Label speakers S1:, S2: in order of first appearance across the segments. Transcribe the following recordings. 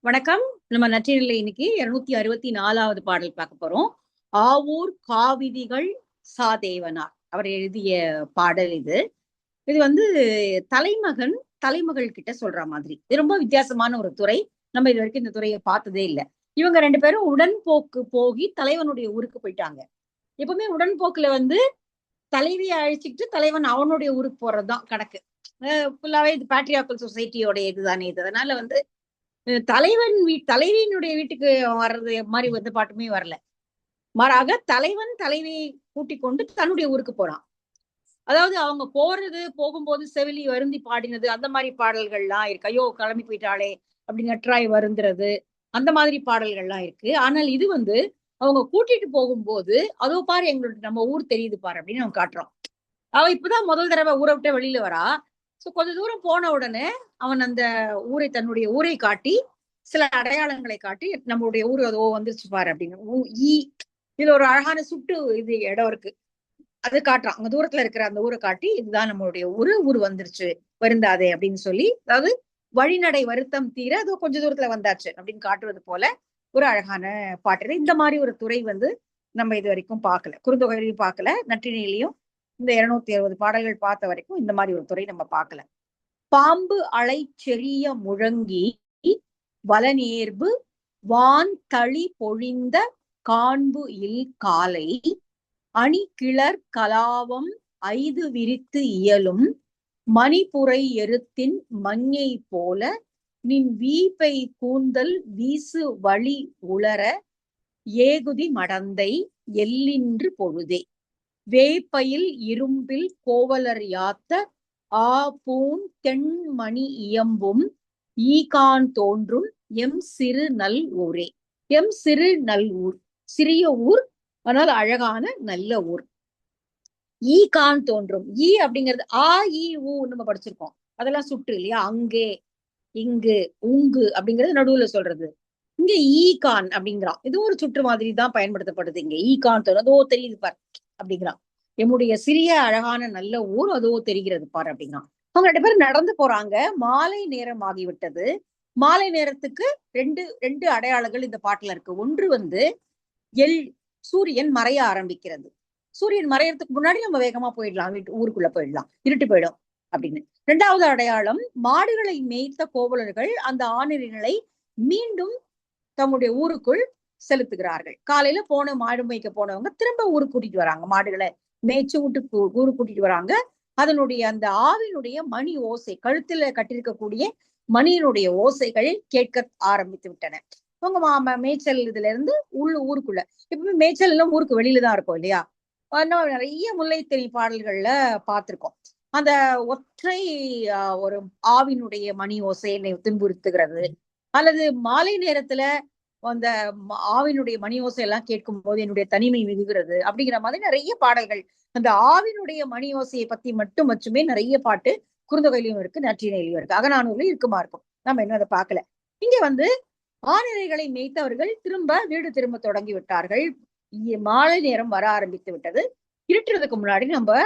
S1: வணக்கம். நம்ம நற்றினில இன்னைக்கு 264வது பாடல் பார்க்க போறோம். ஆவூர் காவிதிகள் சாதேவனார் அவர் எழுதிய பாடல் இது. இது வந்து தலைமகன் தலைமகள் கிட்ட சொல்ற மாதிரி. இது ரொம்ப வித்தியாசமான ஒரு துறை. நம்ம இது வரைக்கும் இந்த துறையை பார்த்ததே இல்லை. இவங்க ரெண்டு பேரும் உடன்போக்கு போகி தலைவனுடைய ஊருக்கு போயிட்டாங்க. எப்பவுமே உடன்போக்குல தலைவியை அழைச்சிட்டு தலைவன் அவனுடைய ஊருக்கு போறதுதான் கணக்கு. ஃபுல்லாவே இது பேட்ரியாக்கல் சொசைட்டியோட இதுதானே இது. அதனால தலைவியினுடைய வீட்டுக்கு வர்றது மாதிரி எந்த பாட்டுமே வரல. மாறாக தலைவன் தலைவியை கூட்டிக் கொண்டு தன்னுடைய ஊருக்கு போறான். அதாவது அவங்க போகும்போது செவிலி வருந்தி பாடினது அந்த மாதிரி பாடல்கள்லாம் இருக்கு. ஐயோ கிளம்பி போயிட்டாளே அப்படி நற்றாய் வருந்துறது, அந்த மாதிரி பாடல்கள்லாம் இருக்கு. ஆனால் இது அவங்க கூட்டிட்டு போகும்போது அதோ பாரு எங்களுக்கு நம்ம ஊர் தெரியுது பாரு அப்படின்னு அவங்க காட்டுறோம். அவ இப்பதான் முதல் தடவை ஊரை விட்டு வெளியில வரா. சோ கொஞ்ச தூரம் போன உடனே அவன் அந்த தன்னுடைய ஊரை காட்டி சில அடையாளங்களை காட்டி நம்மளுடைய ஊர் அதோ வந்துருச்சு பாரு அப்படின்னு இதுல ஒரு அழகான சுட்டு இது இடம் இருக்கு, அது காட்டுறான். அங்க தூரத்துல இருக்கிற அந்த ஊரை காட்டி இதுதான் நம்மளுடைய ஊர் வந்துருச்சு வருந்தாதே அப்படின்னு சொல்லி, அதாவது வழிநடை வருத்தம் தீர அதோ கொஞ்ச தூரத்துல வந்தாச்சு அப்படின்னு காட்டுவது போல ஒரு அழகான பாட்டு. இந்த மாதிரி ஒரு துறை நம்ம இது வரைக்கும் பார்க்கல, குறுந்தொகையிலையும் பார்க்கல, நற்றினிலையும் இந்த 260 பாடல்கள் பார்த்த வரைக்கும் இந்த மாதிரி ஒரு துறை நம்ம பார்க்கல. பாம்பு அலை செறிய முழங்கி வலநேர்பு வான் தளி பொழிந்த காண்பு இல் காலை அணி கிளர் கலாவம் ஐது விரித்து இயலும் மணிப்புரை எருத்தின் மஞ்சை போல நின் வீப்பை கூந்தல் வீசு வழி உளர ஏகுதி மடந்தை எல்லின்று பொழுதே வேப்பையில் இரும்பில் கோவலர் யாத்த ஆ பூன் தென்மணி இயம்பும் ஈகான் தோன்றும் எம் சிறு நல் ஊரே. எம் சிறு நல் ஊர், சிறிய ஊர் ஆனால் அழகான நல்ல ஊர். ஈகான் தோன்றும், ஈ அப்படிங்கிறது ஆ ஈ ஊ நம்ம படிச்சிருக்கோம், அதெல்லாம் சுட்டு இல்லையா. அங்கே, இங்கு, உங்கு அப்படிங்கிறது நடுவுல சொல்றது. இங்க ஈகான் அப்படிங்கிறான், இது ஒரு சுற்று மாதிரி தான் பயன்படுத்தப்படுது. இங்க ஈகான் தோன்றும், அதோ தெரியுது பார் அப்படிங்கிறான். எம்முடைய சிறிய அழகான நல்ல ஊர் அதோ தெரிகிறது பார் அப்படிங்கிறான். அவங்க ரெண்டு பேரும் நடந்து போறாங்க. மாலை நேரம் ஆகிவிட்டது. மாலை நேரத்துக்கு ரெண்டு ரெண்டு அடையாளங்கள் இந்த பாட்டுல இருக்கு. ஒன்று எல் சூரியன் மறைய ஆரம்பிக்கிறது. சூரியன் மறையறதுக்கு முன்னாடி நம்ம வேகமா போயிடலாம், ஊருக்குள்ள போயிடலாம், இருட்டு போயிடும் அப்படின்னு. இரண்டாவது அடையாளம், மாடுகளை மேய்த்த கோவலர்கள் அந்த ஆணிரிகளை மீண்டும் தம்முடைய ஊருக்குள் செலுத்துகிறார்கள். காலையில மாடு மேய்க்க போனவங்க திரும்ப ஊருக்கு கூட்டிட்டு வராங்க, மாடுகளை மேய்ச்சு ஊருக்கு கூட்டிட்டு வராங்க. அதனுடைய அந்த ஆவினுடைய மணி ஓசை, கழுத்துல கட்டிருக்கக்கூடிய மணியினுடைய ஓசைகள் கேட்க ஆரம்பித்து விட்டன. அவங்க மேய்ச்சல் இதுல இருந்து ஊருக்குள்ள, எப்பவுமே மேய்ச்சல் எல்லாம் ஊருக்கு வெளியில தான் இருக்கும் இல்லையா. நிறைய முல்லைத்தறி பாடல்கள்ல பார்த்திருக்கோம். அந்த ஒற்றை ஒரு ஆவினுடைய மணி ஓசையை துன்புறுத்துகிறது, அல்லது மாலை நேரத்துல அந்த ஆவினுடைய மணி ஓசை எல்லாம் கேட்கும் போது என்னுடைய தனிமை மிகுகிறது அப்படிங்கிற மாதிரி நிறைய பாடல்கள். அந்த ஆவினுடைய மணி ஓசையை பத்தி மட்டும் வச்சுமே நிறைய பாட்டு குறுந்தொகையிலையும் இருக்கு, நற்றினையிலையும் இருக்கு, அகநானூர்லயும் இருக்குமா இருக்கும். நம்ம இன்னும் அதை பார்க்கல. இங்க ஆணிரைகளை மேய்த்தவர்கள் திரும்ப வீடு திரும்ப தொடங்கி விட்டார்கள். மாலை நேரம் வர ஆரம்பித்து விட்டது. இருட்டுறதுக்கு முன்னாடி நம்ம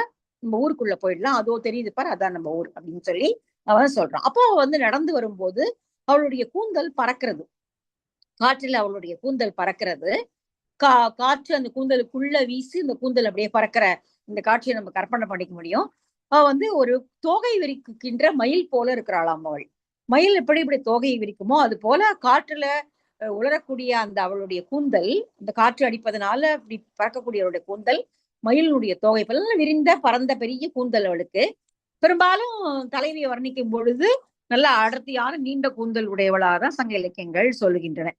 S1: ஊருக்குள்ள போயிடலாம், அதோ தெரியுது பார் அதான் நம்ம ஊர் அப்படின்னு சொல்லி அவன் சொல்றான். அப்போ நடந்து வரும்போது அவளுடைய கூந்தல் பறக்கிறது, காற்றில் அவளுடைய கூந்தல் பறக்கிறது. காற்று அந்த கூந்தலுக்குள்ள வீசி இந்த கூந்தல் அப்படியே பறக்கிற இந்த காட்சியை நம்ம கற்பனை பண்ணிக்க முடியும். அவ ஒரு தோகை விரிக்கின்ற மயில் போல இருக்கிறாளாம் அவள். மயில் எப்படி இப்படி தோகையை விரிக்குமோ அது போல காற்றுல உலரக்கூடிய அந்த அவளுடைய கூந்தல், அந்த காற்று அடிப்பதனால அப்படி பறக்கக்கூடிய அவளுடைய கூந்தல் மயிலுடைய தோகை போல விரிந்த பறந்த பெரிய கூந்தல் அவளுக்கு. பெரும்பாலும் தலைவியை வர்ணிக்கும் பொழுது நல்ல அடர்த்தியான நீண்ட கூந்தல் உடையவளாதான் சங்க இலக்கியங்கள் சொல்லுகின்றன.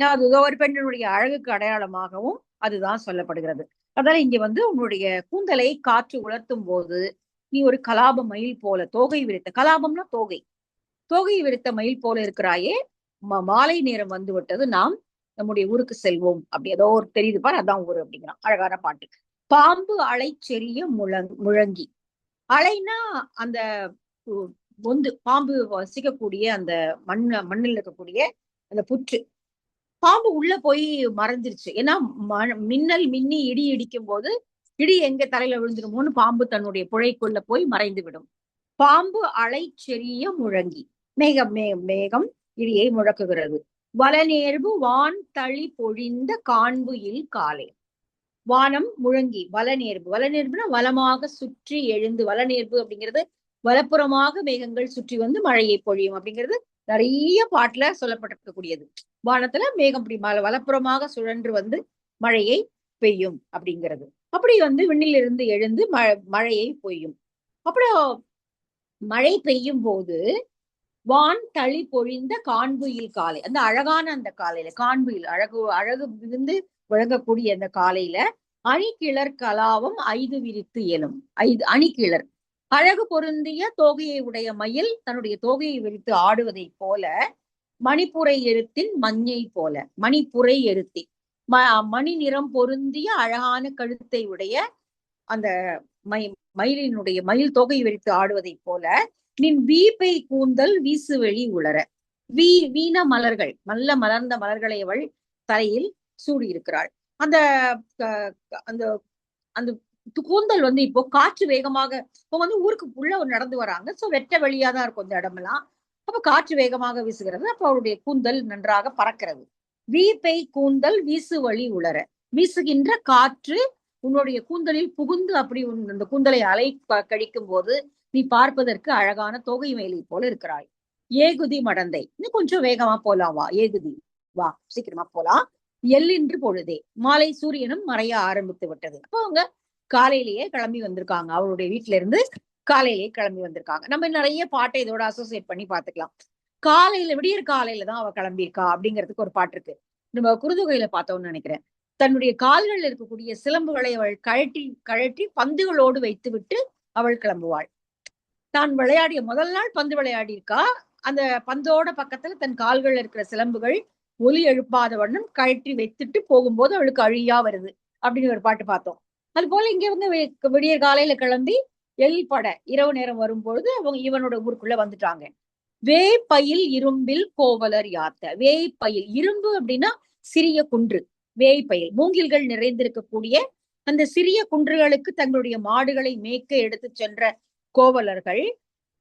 S1: அது ஒரு பெண்ணினுடைய அழகுக்கு அடையாளமாகவும் அதுதான் சொல்லப்படுகிறது. அதனால இங்க உன்னுடைய கூந்தலை காற்று உலர்த்தும் போது நீ ஒரு கலாப மயில் போல, தோகை விரித்த, கலாபம்னா தோகை, தோகை விரித்த மயில் போல இருக்கிறாயே. மாலை நேரம் வந்து விட்டது, நாம் நம்முடைய ஊருக்கு செல்வோம். அப்படி ஏதோ ஒரு தெரியுது பார் அதான் ஊரு அப்படிங்கிறான். அழகான பாட்டு. பாம்பு அலை செறிய முழங்கி, அலைனா அந்த பாம்பு வசிக்கக்கூடிய அந்த மண்ணில் இருக்கக்கூடிய அந்த புற்று. பாம்பு உள்ள போய் மறைஞ்சிருச்சு. ஏன்னா மின்னல் மின்னி இடி இடிக்கும் போது இடி எங்க தலையில விழுந்துருமோன்னு பாம்பு தன்னுடைய புழைக்குள்ள போய் மறைந்து விடும். பாம்பு அலை செறிய முழங்கி, மேகம் இடியை முழக்குகிறது. வளநேர்வு வான் தளி பொழிந்த காண்பு இல் காலை. வானம் முழங்கி வளநேர்வு, வளநேர்வுனா வளமாக சுற்றி எழுந்து, வளநேர்வு அப்படிங்கிறது வலப்புறமாக மேகங்கள் சுற்றி வந்து மழையை பொழியும் அப்படிங்கிறது நிறைய பாட்டுல சொல்லப்பட்டிருக்கக்கூடியது. வானத்துல மேகம் அப்படி வலப்புறமாக சுழன்று வந்து மழையை பெய்யும் அப்படிங்கிறது. அப்படி வந்து விண்ணிலிருந்து எழுந்து மழையை பொய்யும். அப்புறம் மழை பெய்யும் போது வான் தளி பொழிந்த காண்புயில் காலை, அந்த அழகான அந்த காலையில, காண்புயில் அழகு அழகு விழுந்து விளங்கக்கூடிய அந்த காலையில அணிகிளர் கலாவம் ஐது விரித்து எழும். அணிகிளர் அழகு பொருந்திய தோகையை உடைய மயில் தன்னுடைய தோகையை விரித்து ஆடுவதை போல, மணிப்புரை எழுத்தின் மஞ்சை போல, மணிப்புரை எழுத்தி மணி நிறம் பொருந்திய அழகான கழுத்தை உடைய அந்த மயிலினுடைய மயில் தொகை விரித்து ஆடுவதை போல நின் வீப்பை கூந்தல் வீசுவெளி உளர. வீண மலர்கள், நல்ல மலர்ந்த மலர்களை அவள் தலையில் சூடியிருக்கிறாள். அந்த அந்த அந்த கூந்தல் வந்து இப்போ காற்று வேகமாக, இப்போ வந்து ஊருக்கு உள்ள நடந்து வராங்க, சோ வெட்ட வெளியா தான் இருக்கும் இந்த இடமெல்லாம். அப்ப காற்று வேகமாக வீசுகிறது, அப்ப அவருடைய கூந்தல் நன்றாக பறக்கிறது. வீப்பை கூந்தல் வீசுவழி உளர, வீசுகின்ற காற்று உன்னுடைய கூந்தலில் புகுந்து அப்படி அந்த கூந்தலை அலை கழிக்கும் போது நீ பார்ப்பதற்கு அழகான தொகை மேலை போல இருக்கிறாய். ஏகுதி மடந்தை, இன்னும் கொஞ்சம் வேகமா போலாம், வா ஏகுதி, வா சீக்கிரமா போலாம். எல்லின்று பொழுதே, மாலை சூரியனும் மறைய ஆரம்பித்து விட்டது. அப்போ அவங்க காலையிலேயே கிளம்பி வந்திருக்காங்க, அவருடைய வீட்டுல இருந்து காலையிலேயே கிளம்பி வந்திருக்காங்க. நம்ம நிறைய பாட்டை இதோட அசோசியேட் பண்ணி பாத்துக்கலாம். காலையில விடியற் காலையில தான் அவ கிளம்பியிருக்கா அப்படிங்கிறதுக்கு ஒரு பாட்டு இருக்கு. நம்ம குறுந்தொகையில பார்த்தோம்னு நினைக்கிறேன். தன்னுடைய கால்கள் இருக்கக்கூடிய சிலம்புகளை அவள் கழட்டி கழட்டி பந்துகளோடு வைத்து விட்டு அவள் கிளம்புவாள். தான் விளையாடிய முதல் நாள் பந்து விளையாடி இருக்கா, அந்த பந்தோட பக்கத்துல தன் கால்கள் இருக்கிற சிலம்புகள் ஒலி எழுப்பாத வண்ணம் கழட்டி வைத்துட்டு போகும்போது அவளுக்கு அழியா வருது அப்படின்னு ஒரு பாட்டு பார்த்தோம். அது போல இங்க வந்து விடிய காலையில கிளம்பி எல்பட இரவு நேரம் வரும்பொழுது அவங்க இவனோட ஊருக்குள்ள வந்துட்டாங்க. வேய்பயில் இரும்பில் கோவலர் யாத்த. வேய்பயில், இரும்பு அப்படின்னா சிறிய குன்று, வேய்பயில் மூங்கில்கள் நிறைந்திருக்கக்கூடிய அந்த சிறிய குன்றுகளுக்கு தங்களுடைய மாடுகளை மேய்க்க எடுத்து சென்ற கோவலர்கள்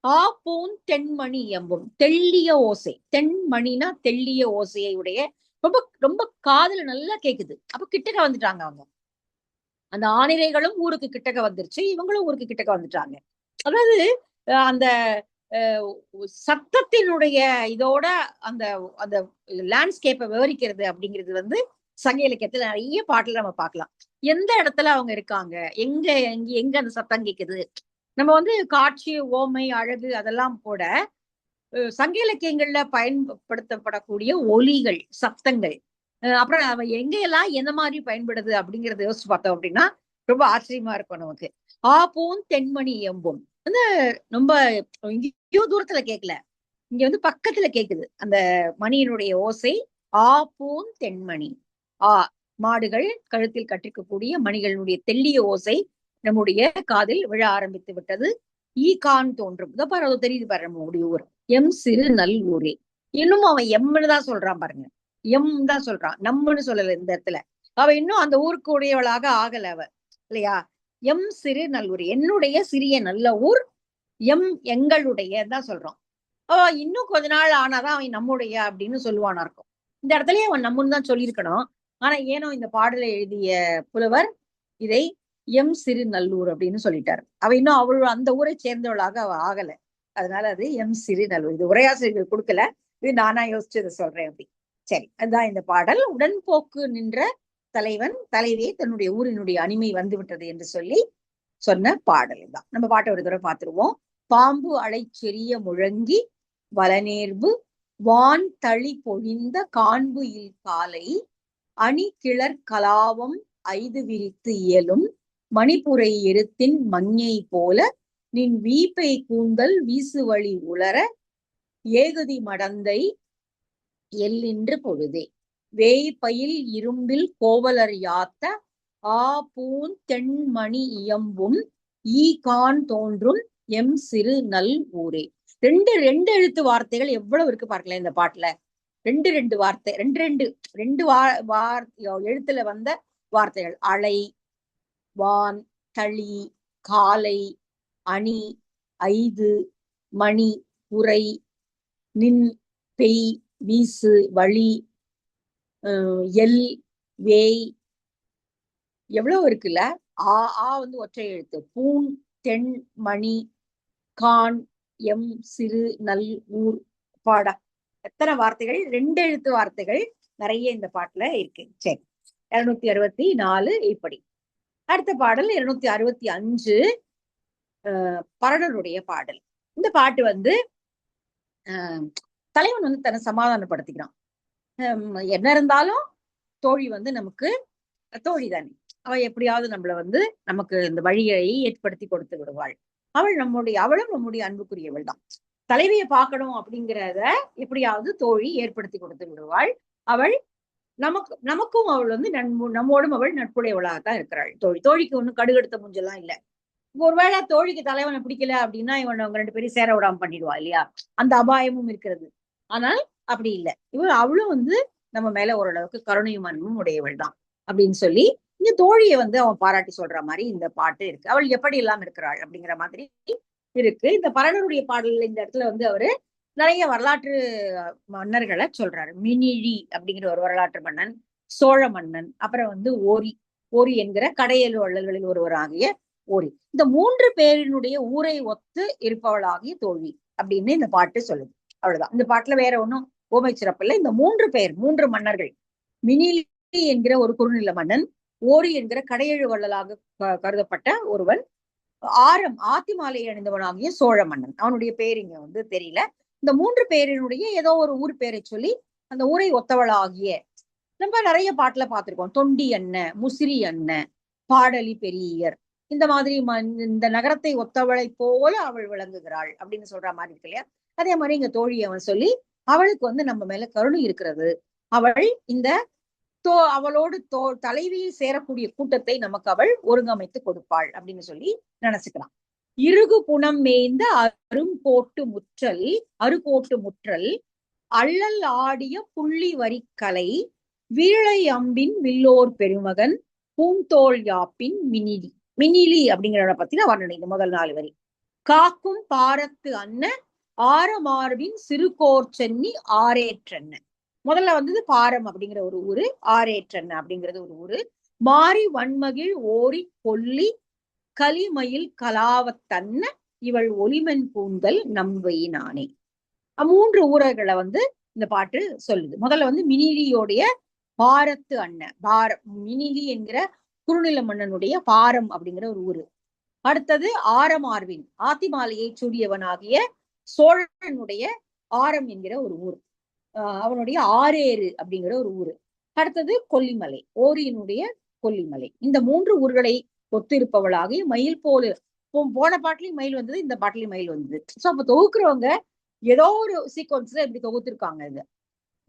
S1: ஆப்பூன் தென்மணி எம்பும், தெள்ளிய ஓசை, தென்மணினா தெள்ளிய ஓசையை உடைய, ரொம்ப ரொம்ப காதுல நல்லா கேக்குது. அப்ப கிட்டக்க வந்துட்டாங்க அவங்க. அந்த ஆணிரைகளும் ஊருக்கு கிட்டக்க வந்துருச்சு, இவங்களும் ஊருக்கு கிட்டக்க வந்துட்டாங்க. அதாவது அந்த சத்தத்தினுடைய இதோட அந்த அந்த லேண்ட்ஸ்கேப்பை விவரிக்கிறது அப்படிங்கிறது வந்து சங்க இலக்கியத்துல நிறைய பாட்டுல நம்ம பார்க்கலாம். எந்த இடத்துல அவங்க இருக்காங்க, எங்க எங்க அந்த சத்தம் கேக்குது. நம்ம வந்து காட்சி, ஓமை, அழகு அதெல்லாம் கூட சங்க இலக்கியங்கள்ல பயன்படுத்தப்படக்கூடிய ஒலிகள், சத்தங்கள், அப்புறம் அவ எங்கெல்லாம் எந்த மாதிரி பயன்படுது அப்படிங்கறத யோசிச்சு பார்த்தோம் அப்படின்னா ரொம்ப ஆச்சரியமா இருக்கும் நமக்கு. ஆப்பூன் தென்மணி எம்பும் வந்து ரொம்ப எங்கேயோ தூரத்துல கேட்கல, இங்க வந்து பக்கத்துல கேக்குது அந்த மணியினுடைய ஓசை. ஆப்பூன் தென்மணி, மாடுகள் கழுத்தில் கட்டிக்கக்கூடிய மணிகளினுடைய தெள்ளிய ஓசை நம்முடைய காதில் விழ ஆரம்பித்து விட்டது. ஈகான் தோன்றும், இதை பாரு தெரியுது பாரு நம்முடைய ஊர், எம் சிறு நல் ஊரே. இன்னும் அவன் எம்னு தான் சொல்றான் பாருங்க, எம் தான் சொல்றான், நம்மன்னு சொல்லல இந்த இடத்துல. அவ இன்னும் அந்த ஊருக்கு உடையவளாக ஆகல அவ, இல்லையா? எம் சிறு நல்லூர், என்னுடைய சிறிய நல்ல ஊர், எம் எங்களுடைய தான் சொல்றான். இன்னும் கொஞ்ச நாள் ஆனாதான் அவன் நம்முடைய அப்படின்னு சொல்லுவானா இருக்கும். இந்த இடத்துலயே அவன் நம்மன்னு தான் சொல்லியிருக்கணும். ஆனா ஏனோ இந்த பாடலை எழுதிய புலவர் இதை எம் சிறு நல்லூர் அப்படின்னு சொல்லிட்டாரு. அவ இன்னும் அவள் அந்த ஊரை சேர்ந்தவளாக அவ ஆகல, அதனால அது எம் சிறு நல்லூர். இது உரையாசிரியர்கள் கொடுக்கல, இது நானா யோசிச்சு இதை சொல்றேன் அப்படி. சரி, அதுதான் இந்த பாடல். உடன்போக்கு நின்ற தலைவன் தலைவி தன்னுடைய ஊரினுடைய அனிமை வந்து விட்டது என்று சொல்லி சொன்ன பாடல் தான். நம்ம பாட்டை ஒரு தடவை பார்த்துருவோம். பாம்பு அலைச்செறிய முழங்கி வளநேர்வு வான் தளி பொழிந்த காண்பு இல் காலை அணி கிளர் கலாவம் ஐது விரித்து இயலும் மணிப்புரை எழுத்தின் மஞ்சை போல நின் வீப்பை கூந்தல் வீசுவழி உளர ஏகுதி மடந்தை எல்லின்று பொழுதே. வேய்பயில் இரும்பில் கோவலர் யாத்த ஆப்பூன் தென்மணி இயம்பும் ஈகான் தோன்றும் எம் சிறு நல் ஊரே. ரெண்டு ரெண்டு எழுத்து வார்த்தைகள் எவ்வளவு இருக்கு பார்க்கலாம் இந்த பாட்டுல. ரெண்டு வார்த்தை, ரெண்டு எழுத்துல வந்த வார்த்தைகள். அலை, வான், தளி, காலை, அணி, ஐது, மணி, உரை, நின், பெய், வீசு, வழி, எல், வேய், எவ்வளவு இருக்குல்ல. ஆ ஆ வந்து ஒற்றை எழுத்து. பூன், தென், மணி, கான், எம், சிறு, நல், ஊர், பாடா. எத்தனை வார்த்தைகள்? 2 எழுத்து வார்த்தைகள் நிறைய இந்த பாட்டுல இருக்கு. சரி, 264 இப்படி. அடுத்த பாடல் 265 பரணருடைய பாடல். இந்த பாட்டு வந்து தலைவன் வந்து தன்னை சமாதானப்படுத்திக்கிறான். என்ன இருந்தாலும் தோழி வந்து நமக்கு தோழி தானே, அவ எப்படியாவது நம்மள வந்து நமக்கு இந்த வழியை ஏற்படுத்தி கொடுத்து விடுவாள். அவளும் நம்முடைய அன்புக்குரியவள் தான். தலைவியை பார்க்கணும் அப்படிங்கிறத எப்படியாவது தோழி ஏற்படுத்தி கொடுத்து விடுவாள். அவள் நமக்கும் அவள் வந்து நம்மோடும் அவள் நட்புடையவளாகத்தான் இருக்கிறாள். தோழிக்கு ஒண்ணும் கடுகடுத்த முஞ்செல்லாம் இல்ல. ஒருவேளை தோழிக்கு தலைவனை பிடிக்கல அப்படின்னா இவன் அவங்க 2 பேரும் சேர விடாம பண்ணிடுவா இல்லையா? அந்த அபாயமும் இருக்கிறது. ஆனால் அப்படி இல்லை. அவளும் வந்து நம்ம மேல ஓரளவுக்கு கருணையும் அன்பும் உடையவள் தான் அப்படின்னு சொல்லி இந்த தோழியை வந்து அவன் பாராட்டி சொல்ற மாதிரி இந்த பாட்டு இருக்கு. அவள் எப்படி எல்லாம் இருக்கிறாள் அப்படிங்கிற மாதிரி இருக்கு. இந்த பரணருடைய பாடல்ல இந்த இடத்துல வந்து அவரு நிறைய வரலாற்று மன்னர்களை சொல்றாரு. மினிழி அப்படிங்கிற ஒரு வரலாற்று மன்னன், சோழ மன்னன், அப்புறம் வந்து ஓரி என்கிற கடையெழு வள்ளல்களில் ஒருவராகிய ஓரி. இந்த 3 பேரினுடைய ஊரை ஒத்து இருப்பவளாகிய தோழி அப்படின்னு இந்த பாட்டு சொல்லுது. அவ்வளவுதான். இந்த பாட்டுல வேற ஒன்றும் ஓமை சிறப்பு இல்லை. இந்த 3 மன்னர்கள், மினிலி என்கிற ஒரு குறுநில மன்னன், ஓரி என்கிற கடையெழு வள்ளலாக கருதப்பட்ட ஒருவன், ஆத்திமாலை அணிந்தவனாகிய சோழ மன்னன். அவனுடைய பேர் இங்க வந்து தெரியல. இந்த 3 பேரினுடைய ஏதோ ஒரு ஊர் பேரை சொல்லி அந்த ஊரை ஒத்தவளாகிய, நம்ம நிறைய பாட்டுல பார்த்திருக்கோம். தொண்டி அண்ணன், முசிறி அண்ணன், பாடலி பெரியர், இந்த மாதிரி இந்த நகரத்தை ஒத்தவளை போல அவள் விளங்குகிறாள் அப்படின்னு சொல்ற மாதிரி இருக்கு இல்லையா? அதே மாதிரி இங்க தோழி அவன் சொல்லி அவளுக்கு வந்து நம்ம மேல கருணை இருக்கிறது. அவள் இந்த அவளோடு தலைவியில் சேரக்கூடிய கூட்டத்தை நமக்கு அவள் ஒருங்கமைத்து கொடுப்பாள் அப்படின்னு சொல்லி நினைச்சுக்கலாம். இறுகு புனம் மேய்ந்த அருகோட்டு முற்றல் அள்ளல் ஆடிய புள்ளி வரிக்கலை வீழை அம்பின் வில்லோர் பெருமகன் பூந்தோல் யாப்பின் மினிலி அப்படிங்கிறத பத்தின வர்ணனை இந்த முதல் 4 வரி. காக்கும் பாரத்து அன்ன ஆரமார்பின் சிறுகோர் சென்னி ஆரேற்றன்ன. முதல்ல வந்தது பாரம் அப்படிங்கிற ஒரு ஊரு, ஆரேற்றன்ன அப்படிங்கிறது ஒரு ஊரு. மாரி வன்மகிழ் ஓரி கொல்லி கலிமயில் கலாவத்தன்ன இவள் ஒலிமன் பூந்தல் நம்பையினானே. 3 ஊரர்களை வந்து இந்த பாட்டு சொல்லுது. முதல்ல வந்து மினிலியோடைய பாரத்து அண்ணன், மினிலி என்கிற குறுநில மன்னனுடைய பாரம் அப்படிங்கிற ஒரு ஊரு. அடுத்தது ஆரமார்வின், ஆத்திமாலையை சூடியவனாகிய சோழனுடைய ஆரம் என்கிற ஒரு ஊர், அவனுடைய ஆரேறு அப்படிங்கிற ஒரு ஊரு. அடுத்தது கொல்லிமலை, ஓரியினுடைய கொல்லிமலை. இந்த 3 ஊர்களை ஒத்திருப்பவளாகி மயில் போல, போன பாட்டிலையும் மயில் வந்தது, இந்த பாட்டிலையும் மயில் வந்தது. சோ அப்ப தொகுக்கிறவங்க ஏதோ ஒரு சீக்வன்ஸ்ல இப்படி தொகுத்திருக்காங்க. இது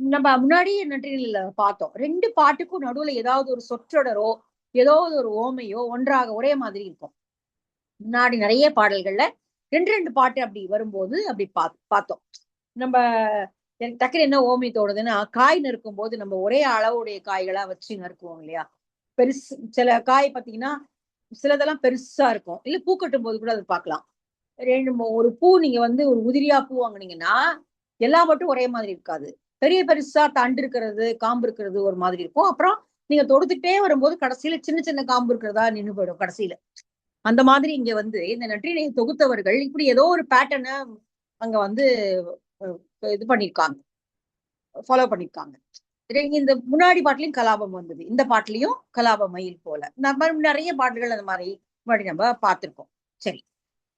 S1: நம்ம முன்னாடியே நன்றில பார்த்தோம். 2 பாட்டுக்கும் நடுவுல ஏதாவது ஒரு சொற்றொடரோ ஏதாவது ஒரு ஓமையோ ஒன்றாக ஒரே மாதிரி இருக்கும். முன்னாடி நிறைய பாடல்கள்ல 2 பாட்டு அப்படி வரும்போது அப்படி பார்த்தோம். நம்ம எனக்கு டக்குனு என்ன ஓமை தோணுதுன்னா, காய் நறுக்கும் போது நம்ம ஒரே அளவுடைய காய்களா வச்சு நறுக்குவோம் இல்லையா? பெருசு சில காய் பாத்தீங்கன்னா சிலதெல்லாம் பெருசா இருக்கும். இல்ல பூ கட்டும் போது கூட அது பார்க்கலாம். ஒரு பூ நீங்க வந்து ஒரு உதிரியா பூ வாங்கினீங்கன்னா எல்லா மட்டும் ஒரே மாதிரி இருக்காது. பெருசா தண்டு இருக்கிறது, காம்பு இருக்கிறது ஒரு மாதிரி இருக்கும். அப்புறம் நீங்க தொடுத்துட்டே வரும்போது கடைசியில சின்ன சின்ன காம்பு இருக்கிறதா நின்று போயிடும் கடைசியில. அந்த மாதிரி இங்க வந்து இந்த நற்றினை தொகுத்தவர்கள் இப்படி ஏதோ ஒரு பேட்டர்னை அங்க வந்து இது பண்ணிருக்காங்க, ஃபாலோ பண்ணிருக்காங்க. இந்த முன்னாடி பாட்டுலயும் கலாபம் வந்தது, இந்த பாட்டுலயும் கலாப மயில் போல நம்ம நிறைய பாட்டுகள் அந்த மாதிரி முன்னாடி நம்ம பார்த்திருக்கோம். சரி,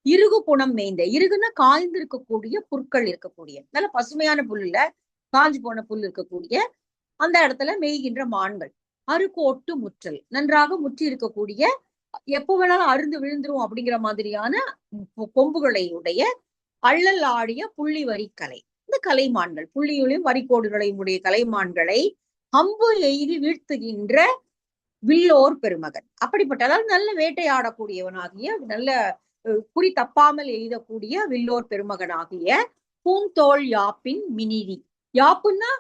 S1: இறுகு புனம் மேய்ந்த, இறுகுன்னா காய்ந்து இருக்கக்கூடிய புற்கள் இருக்கக்கூடிய, நல்ல பசுமையான புல்ல காஞ்சி போன புல் இருக்கக்கூடிய அந்த இடத்துல மேய்கின்ற மான்கள். அருகோட்டு முற்றல், நன்றாக முற்றி இருக்கக்கூடிய, எப்போ வேணாலும் அருந்து விழுந்துரும் அப்படிங்கிற மாதிரியான கொம்புகளை உடைய அள்ளல் ஆடிய புள்ளி வரிக்கலை, இந்த கலைமான்கள், புள்ளிகளையும் வரிக்கோடுகளையும் உடைய கலைமான்களை அம்பு எய்தி வீழ்த்துகின்ற வில்லோர் பெருமகன். அப்படிப்பட்ட, அதாவது நல்ல வேட்டையாடக்கூடியவனாகிய, நல்ல குறி தப்பாமல் எய்தக்கூடிய வில்லோர் பெருமகனாகிய பூந்தோல் யாப்பின் மினிலி. யாப்புன்னா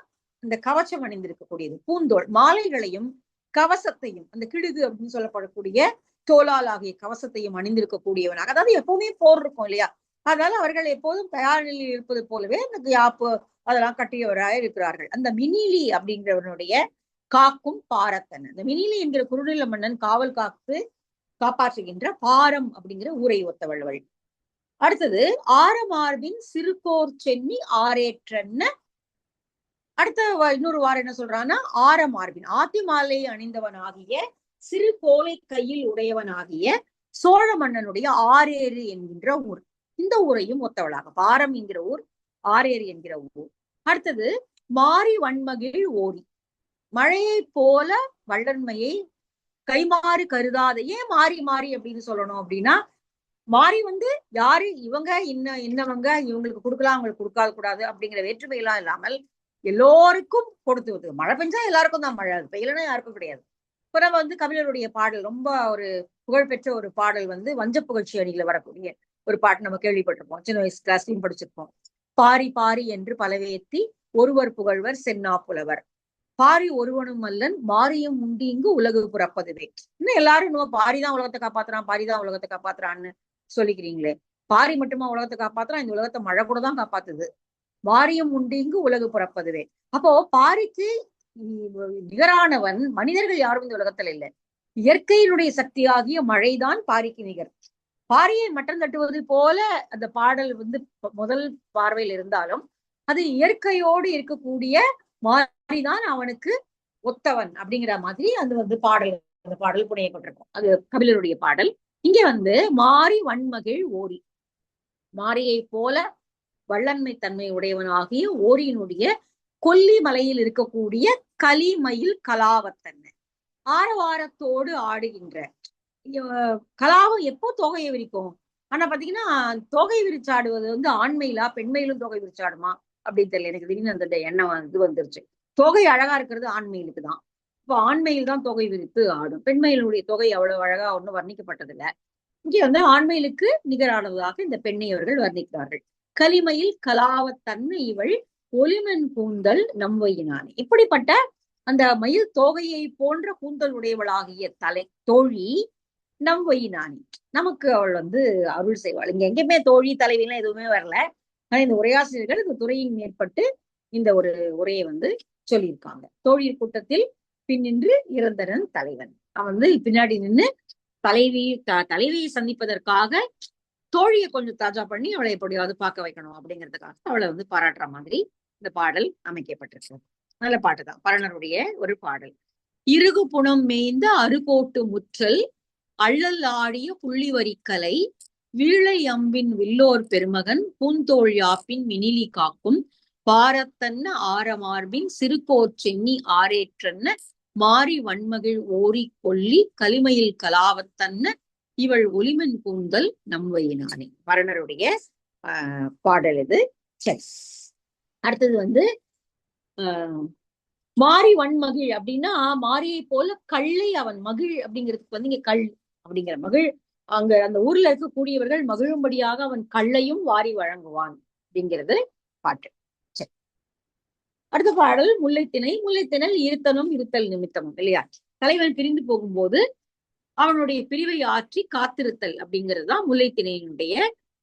S1: இந்த கவசம் அணிந்திருக்கக்கூடியது, பூந்தோல் மாலைகளையும் கவசத்தையும், அந்த கிடுகு அப்படின்னு சொல்லப்படக்கூடிய தோலால் ஆகிய கவசத்தையும் அணிந்திருக்கக்கூடியவனாக, அதாவது எப்பவுமே போர் இருக்கும் இல்லையா? அதனால அவர்கள் எப்போதும் தயார் நிலையில் இருப்பது போலவே அந்த யாப்பு அதெல்லாம் கட்டியவராக இருக்கிறார்கள். அந்த மினிலி அப்படிங்கிறவனுடைய காக்கும் பாரத்தன், இந்த மினிலி என்கிற குறுநில மன்னன் காவல் காத்து காப்பாற்றுகின்ற பாரம் அப்படிங்கிற ஊரை ஒத்தவள்வள். அடுத்தது ஆரமார்பின் சிறுகோர் சென்னி ஆரேற்றன்ன. அடுத்த இன்னொரு வாரம் என்ன சொல்றான்னா, ஆரமார்பின் ஆத்தி மாலை அணிந்தவனாகிய சிறு கோலை கையில் உடையவனாகிய சோழ மன்னனுடைய ஆரேறு என்கின்ற ஊர். இந்த ஊரையும் ஒத்தவளாக பாரம் என்கிற ஊர், ஆரேறு என்கிற ஊர். அடுத்தது மாரி வன்மகிழ் ஓரி, மழையை போல வள்ளன்மையை கைமாறு கருதாத. ஏன் மாறி மாறி அப்படின்னு சொல்லணும் அப்படின்னா, மாறி யாரு இவங்க இன்னவங்க இவங்களுக்கு கொடுக்கலாம் அவங்களுக்கு கொடுக்காத கூடாது அப்படிங்கிற வேற்றுமை எல்லாம் இல்லாமல் எல்லோருக்கும் கொடுத்து. மழை பெஞ்சா எல்லாருக்கும் தான் மழை, பெய்யலன்னா யாருக்கும் கிடையாது. இப்ப நம்ம கபிலருடைய பாடல் ரொம்ப ஒரு புகழ்பெற்ற ஒரு பாடல் வஞ்ச புகழ்ச்சி அணியில வரக்கூடிய ஒரு பாட்டு நம்ம கேள்விப்பட்டிருப்போம், சின்ன வயசு கிளாஸ்லயும் படிச்சிருப்போம். பாரி பாரி என்று பலவேத்தி ஒருவர் புகழ்வர் சென்னா புலவர், பாரி ஒருவனும் அல்லன் மாரியும் உண்டு இங்கு உலகு புறப்பதுவே. இன்னும் எல்லாரும் இன்னும் பாரிதான் உலகத்தை காப்பாத்துறான், பாரிதான் உலகத்தை காப்பாத்துறான்னு சொல்லிக்கிறீங்களே, பாரி மட்டுமா உலகத்தை காப்பாத்துறான்? இந்த உலகத்தை மழை கூட தான் காப்பாத்துது. வாரியம் உண்டு இங்கு உலகு புறப்பதுவே. அப்போ பாரிக்கு நிகரானவன் மனிதர்கள் யாரும் இந்த உலகத்துல இல்லை. இயற்கையினுடைய சக்தியாகிய மழைதான் பாரிக்கு நிகர். பாரியை மட்டம் தட்டுவது போல அந்த பாடல் முதல் பார்வையில் இருந்தாலும் அது இயற்கையோடு இருக்கக்கூடிய மாரிதான் அவனுக்கு ஒத்தவன் அப்படிங்கிற மாதிரி அந்த பாடல் புனையப்பட்டிருக்கும். அது கபிலருடைய பாடல். இங்க மாரி வன்மகிழ் ஓரி, மாரியை போல வள்ளன்மை தன்மை உடையவனாகிய ஓரியினுடைய கொல்லி மலையில் இருக்கக்கூடிய கலிமயில் கலாவத்தன், ஆரவாரத்தோடு ஆடுகின்ற. கலாவம் எப்போ தொகையை விரிக்கும்? ஆனா பாத்தீங்கன்னா தொகை விரிச்சாடுவது ஆண்மையிலா பெண்மையிலும் தொகை விரிச்சாடுமா அப்படின்னு தெரியல. எனக்கு திடீர்னு அந்த எண்ணம் வந்துருச்சு. தொகை அழகா இருக்கிறது ஆண்மையிலுக்கு தான். இப்போ ஆண்மையில் தான் தொகை விரித்து ஆடும், பெண்மையினுடைய தொகை அவ்வளவு அழகா ஒன்றும் வர்ணிக்கப்பட்டதில்லை. இங்கே ஆண்மையிலுக்கு நிகரானதாக இந்த பெண்ணை அவர்கள் வர்ணிக்கிறார்கள். கலிமையில் கலாவத்தன்மை இவள் ஒலிமன் கூந்தல் நம்வையினானே. இப்படிப்பட்ட அந்த மயில் தோகையை போன்ற கூந்தல் உடையவளாகிய தோழி நம்வையினானே, நமக்கு அவள் அருள் செய்வாள். இங்க எங்கேயுமே தோழி தலைவிலாம் எதுவுமே வரல. ஆனா இந்த உரையாசிரியர்கள் இந்த துறையின் மேற்பட்டு இந்த ஒரு உரையை சொல்லியிருக்காங்க. தோழியர் கூட்டத்தில் பின்னின்று இறந்தனன் தலைவன். அவன் பின்னாடி நின்று தலைவியை சந்திப்பதற்காக தோழியை கொஞ்சம் தாஜா பண்ணி அவளை எப்படியாவது பார்க்க வைக்கணும் அப்படிங்கிறதுக்காக அவளை பாராட்டுற மாதிரி இந்த பாடல் அமைக்கப்பட்டிருக்கு. நல்ல பாட்டுதான், பரணருடைய ஒரு பாடல். இறுகு புனம் மேய்ந்த அருகோட்டு முற்றல் அள்ளல் ஆடிய புள்ளிவரிக்கலை வீழை அம்பின் வில்லோர் பெருமகன் பூந்தோள் யாப்பின் மினிலி காக்கும் பாரத்தன்ன ஆரமார்பின் சிறுகோர் சென்னி ஆரேற்றன்ன மாரி வன்மகிழ் ஓரி கொல்லி கலிமையில் கலாவத்தன்ன இவள் ஒலிமன் கூந்தல் நம்வையினானே. பரணருடைய பாடல் இது. சரி, அடுத்தது மாரி வன்மகிழ் அப்படின்னா மாரியை போல கள்ளை அவன் மகிழ் அப்படிங்கிறதுக்கு இங்க கல் அப்படிங்கிற மகிழ், அங்க அந்த ஊர்ல இருக்கக்கூடியவர்கள் மகிழும்படியாக அவன் கள்ளையும் வாரி வழங்குவான் அப்படிங்கிறது பாட்டு. சரி, அடுத்த பாடல் முல்லைத்திணை. முல்லைத்திணல் இருத்தனும் இருத்தல் நிமித்தமும் இல்லையா? தலைவன் பிரிந்து போகும்போது அவனுடைய பிரிவை ஆற்றி காத்திருத்தல் அப்படிங்கிறது தான் முல்லைத்திணையினுடைய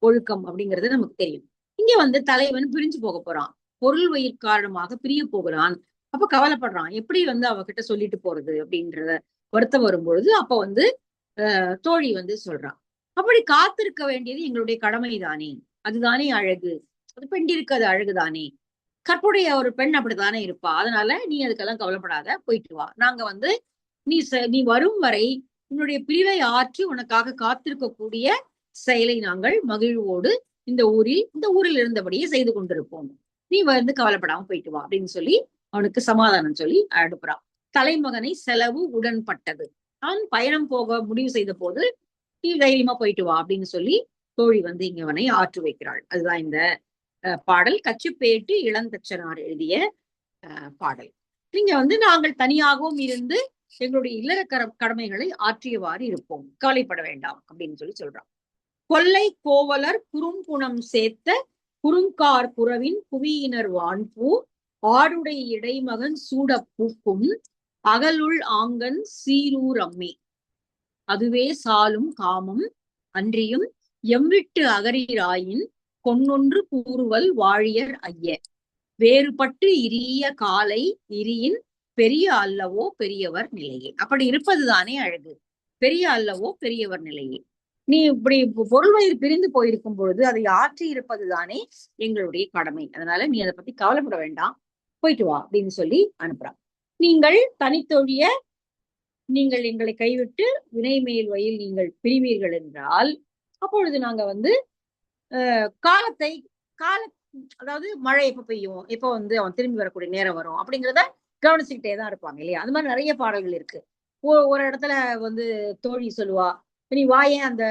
S1: ஒழுக்கம் அப்படிங்கிறது நமக்கு தெரியும். இங்க தலைவன் பிரிஞ்சு போக போறான், பொருள் வயிறு காரணமாக பிரிய போகிறான். அப்ப கவலைப்படுறான், எப்படி அவகிட்ட சொல்லிட்டு போறது அப்படின்றத வருத்தம் வரும்பொழுது அப்ப தோழி சொல்றான், அப்படி காத்திருக்க வேண்டியது எங்களுடைய கடமை தானே, அதுதானே அழகு, அது பெண்டிருக்கு, அது அழகுதானே, கற்புடைய ஒரு பெண் அப்படித்தானே இருப்பா, அதனால நீ அதுக்கெல்லாம் கவலைப்படாத, போயிட்டு வா, நாங்க நீ வரும் வரை உன்னுடைய பிரிவை ஆற்றி உனக்காக காத்திருக்கக்கூடிய செயலை நாங்கள் மகிழ்வோடு இந்த ஊரில் இருந்தபடியே செய்து கொண்டிருப்போம், நீ கவலைப்படாம போயிட்டு வா அப்படின்னு சொல்லி அவனுக்கு சமாதானம் சொல்லி அனுப்புறான். தலைமகனை செலவு உடன்பட்டது, அவன் பயணம் போக முடிவு செய்த போது நீ தைரியமா போயிட்டு வா அப்படின்னு சொல்லி தோழி இங்க அவனை ஆற்று வைக்கிறாள். அதுதான் இந்த பாடல். கச்சுப்பேட்டு இளந்தச்சனார் எழுதிய பாடல். நீங்க நாங்கள் தனியாகவும் இருந்து எங்களுடைய இல்லற கடமைகளை ஆற்றியவாறு இருப்போம், கவலைப்பட வேண்டாம் அப்படின்னு சொல்லி சொல்றான். கொல்லை கோவலர் குறுங்குணம் சேர்த்த குறுங்கார் புறவின் புவியினர் வான்பூ ஆடுடை இடைமகன் சூட பூக்கும் அகலுள் ஆங்கன் சீரூர் அம்மே அதுவே சாலும் காமம் அன்றியும் எம்விட்டு அகரிராயின் பொன்னொன்று கூறுவல் வாழியர் ஐய வேறுபட்டு இரிய காலை இரியின் பெரிய அல்லவோ பெரியவர் நிலையே. அப்படி இருப்பதுதானே அழகு. பெரிய அல்லவோ பெரியவர் நிலையே. நீ இப்படி பொருள் வயிறு பிரிந்து போயிருக்கும் பொழுது அதை ஆற்றி இருப்பதுதானே எங்களுடைய கடமை. அதனால நீ அதை பத்தி கவலைப்பட வேண்டாம், போயிட்டு வா அப்படின்னு சொல்லி அனுப்புறான். நீங்கள் தனித்தொழிய நீங்கள் எங்களை கைவிட்டு வினை மேல் வயல் நீங்கள் பிரிவீர்கள் என்றால் அப்பொழுது நாங்க காலத்தை கால அதாவது மழை எப்ப பெய்யும், எப்ப அவன் திரும்பி வரக்கூடிய நேரம் வரும் அப்படிங்கிறத கவனிச்சுக்கிட்டே தான் இருப்பாங்க இல்லையா. அது மாதிரி நிறைய பாடல்கள் இருக்கு. ஒரு இடத்துல தோழி சொல்லுவா, நீ வாயேன் அந்த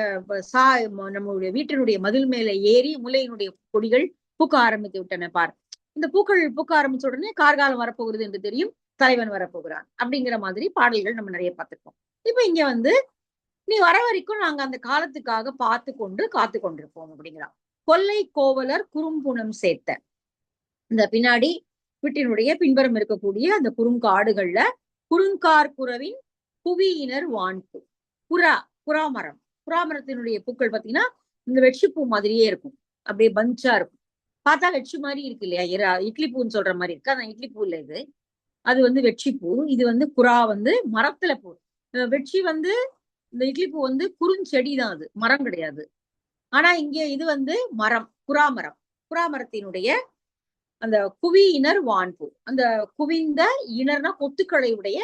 S1: நம்மளுடைய வீட்டினுடைய மதில் மேல ஏறி முல்லையினுடைய கொடிகள் பூக்க ஆரம்பித்து விட்டன பார். இந்த பூக்கள் பூக்க ஆரம்பிச்ச உடனே கார்காலம் வரப்போகிறது என்று தெரியும், தலைவன் வரப்போகிறான் அப்படிங்கிற மாதிரி பாடல்கள் நம்ம நிறைய பார்த்திருக்கோம். இப்ப இங்க நீ வர வரைக்கும் நாங்க அந்த காலத்துக்காக காத்து கொண்டிருப்போம் அப்படிங்கிறான். கொல்லை கோவலர் குறும்புணம் சேர்த்த இந்த பின்னாடி வீட்டினுடைய பின்புறம் இருக்கக்கூடிய அந்த குறுங்காடுகள்ல குறுங்கார் குறவின் புவியினர் வான்பு புறாமரம். புறாமரத்தினுடைய பூக்கள் பாத்தீங்கன்னா இந்த வெட்சிப்பூ மாதிரியே இருக்கும், அப்படியே பஞ்சா இருக்கும். பார்த்தா வெட்சி மாதிரி இருக்கு இல்லையா, இட்லி பூன்னு சொல்ற மாதிரி இருக்கு. அதான் இட்லி பூ இல்ல இது, அது வெட்சிப்பூ. இது புறா மரத்துல பூ. வெட்சி இந்த இட்லி பூ குறுஞ்செடி தான், அது மரம் கிடையாது. ஆனா இங்க இது மரம், புறாமரம். புறாமரத்தினுடைய அந்த குவியினர் வான்பூ, அந்த குவிந்த இனர்னா கொத்துக்களை உடைய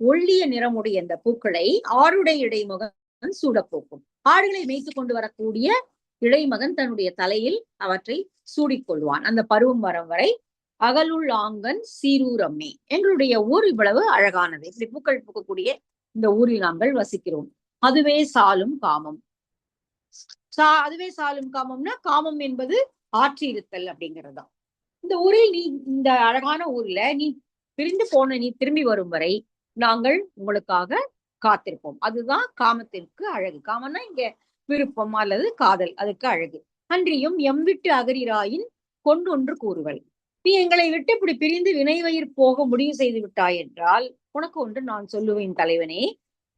S1: ஒள்ளிய நிறமுடைய அந்த பூக்களை ஆருடைய இடைமகன் சூடப்போக்கும். ஆடுகளை மேய்த்து கொண்டு வரக்கூடிய இடைமகன் தன்னுடைய தலையில் அவற்றை சூடிக்கொள்வான். அந்த பருவம் வரம் வரை அகலுள் ஆங்கன் சீரூர் அம்மே. எங்களுடைய ஊர் இவ்வளவு அழகானது, இப்படி பூக்கள் பூக்கக்கூடிய இந்த ஊரில் நாங்கள் வசிக்கிறோம். அதுவே சாலும் காமம். அதுவே சாலும் காமம்னா காமம் என்பது ஆற்றி இருத்தல் அப்படிங்கிறதுதான். இந்த ஊரில் இந்த அழகான ஊர்ல நீ பிரிந்து போன நீ திரும்பி வரும் வரை நாங்கள் உங்களுக்காக காத்திருப்போம். அதுதான் காமத்திற்கு அழகு. காமம்னா இங்க விருப்பம் அல்லது காதல், அதுக்கு அழகு. அன்றியும் எம்விட்டு அகரிராயின் கொண்டொன்று கூறுவல். நீ எங்களை விட்டு இப்படி பிரிந்து வினைவயிர் போக முடிவு செய்து விட்டாய் என்றால் உனக்கு ஒன்று நான் சொல்லுவேன் தலைவனே,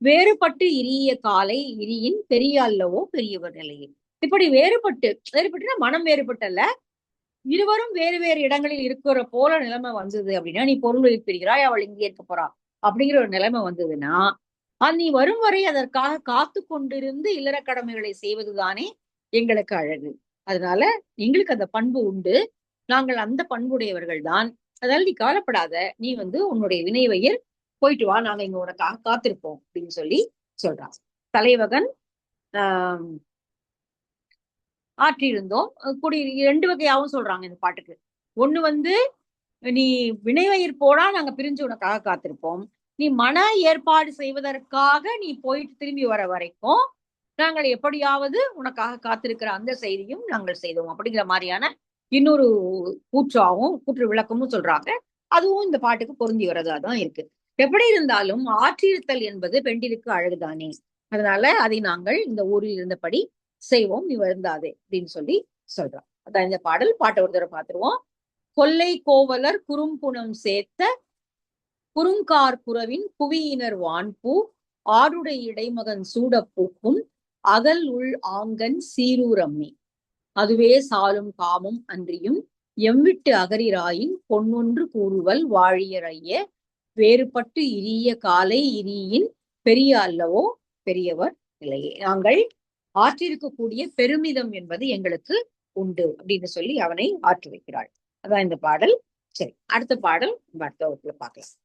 S1: வேறுபட்டு இரிய காலை இரியின் பெரிய அல்லவோ பெரியவர் நிலையில். இப்படி வேறுபட்டுனா மனம் வேறுபட்டல்ல, இருவரும் வேறு வேறு இடங்களில் இருக்கிற போல நிலைமை வந்தது அப்படின்னா, நீ பொருள் பிரிகிறாய், அவள் இங்கே இருக்க போறா அப்படிங்கிற ஒரு நிலைமை வந்ததுன்னா, நீ வரும் வரை அதற்காக காத்து கொண்டிருந்து இல்லற கடமைகளை செய்வதுதானே எங்களுக்கு அழகு. அதனால எங்களுக்கு அந்த பண்பு உண்டு, நாங்கள் அந்த பண்புடையவர்கள் தான். அதனால நீ கவலைப்படாத, நீ உன்னுடைய வினைவயிர் போயிட்டு வா, நாங்க இங்க உனக்காக காத்திருப்போம் அப்படின்னு சொல்லி சொல்றான். தலைவகன் ஆற்றியிருந்தோம் கூடி 2 வகையாவும் சொல்றாங்க இந்த பாட்டுக்கு. ஒண்ணு நீ வினைவயிர் போடா, நாங்க பிரிஞ்சு உனக்காக காத்திருப்போம். நீ மன ஏற்பாடு செய்வதற்காக நீ போயிட்டு திரும்பி வர வரைக்கும் நாங்கள் எப்படியாவது உனக்காக காத்திருக்கிற அந்த செய்தியும் நாங்கள் செய்தோம் அப்படிங்கிற மாதிரியான இன்னொரு கூற்று விளக்கமும் சொல்றாங்க. அதுவும் இந்த பாட்டுக்கு பொருந்தி வரதாதான் இருக்கு. எப்படி இருந்தாலும் ஆற்றிருத்தல் என்பது பெண்டிற்கு அழகுதானே, அதனால அதை நாங்கள் இந்த ஊரில் இருந்தபடி செய்வோம், நீ வருந்தாதே அப்படின்னு சொல்லி சொல்றான். அதான் இந்த பாட்டை ஒரு தடவை பார்த்துருவோம். கொல்லை கோவலர் குறும்புணம் சேர்த்த குறுங்கார் குறவின் புவியினர் வான்பூ ஆடுடை இடைமகன் சூடப்பூக்கும் அகல் உள் ஆங்கன் சீரூரம்மி. அதுவே சாலும் காமம் அன்றியும் எம்விட்டு அகரிராயின் பொன்னொன்று கூறுவல் வாழியரைய வேறுபட்டு இரிய காலை இரியின் பெரிய அல்லவோ பெரியவர் நிலையே. நாங்கள் ஆற்றிருக்கக்கூடிய பெருமிதம் என்பது எங்களுக்கு உண்டு அப்படின்னு சொல்லி அவனை ஆற்றி வைக்கிறாள். அதான் இந்த பாடல். சரி, அடுத்த பாடல் அடுத்த வகுப்புல பார்க்கலாம்.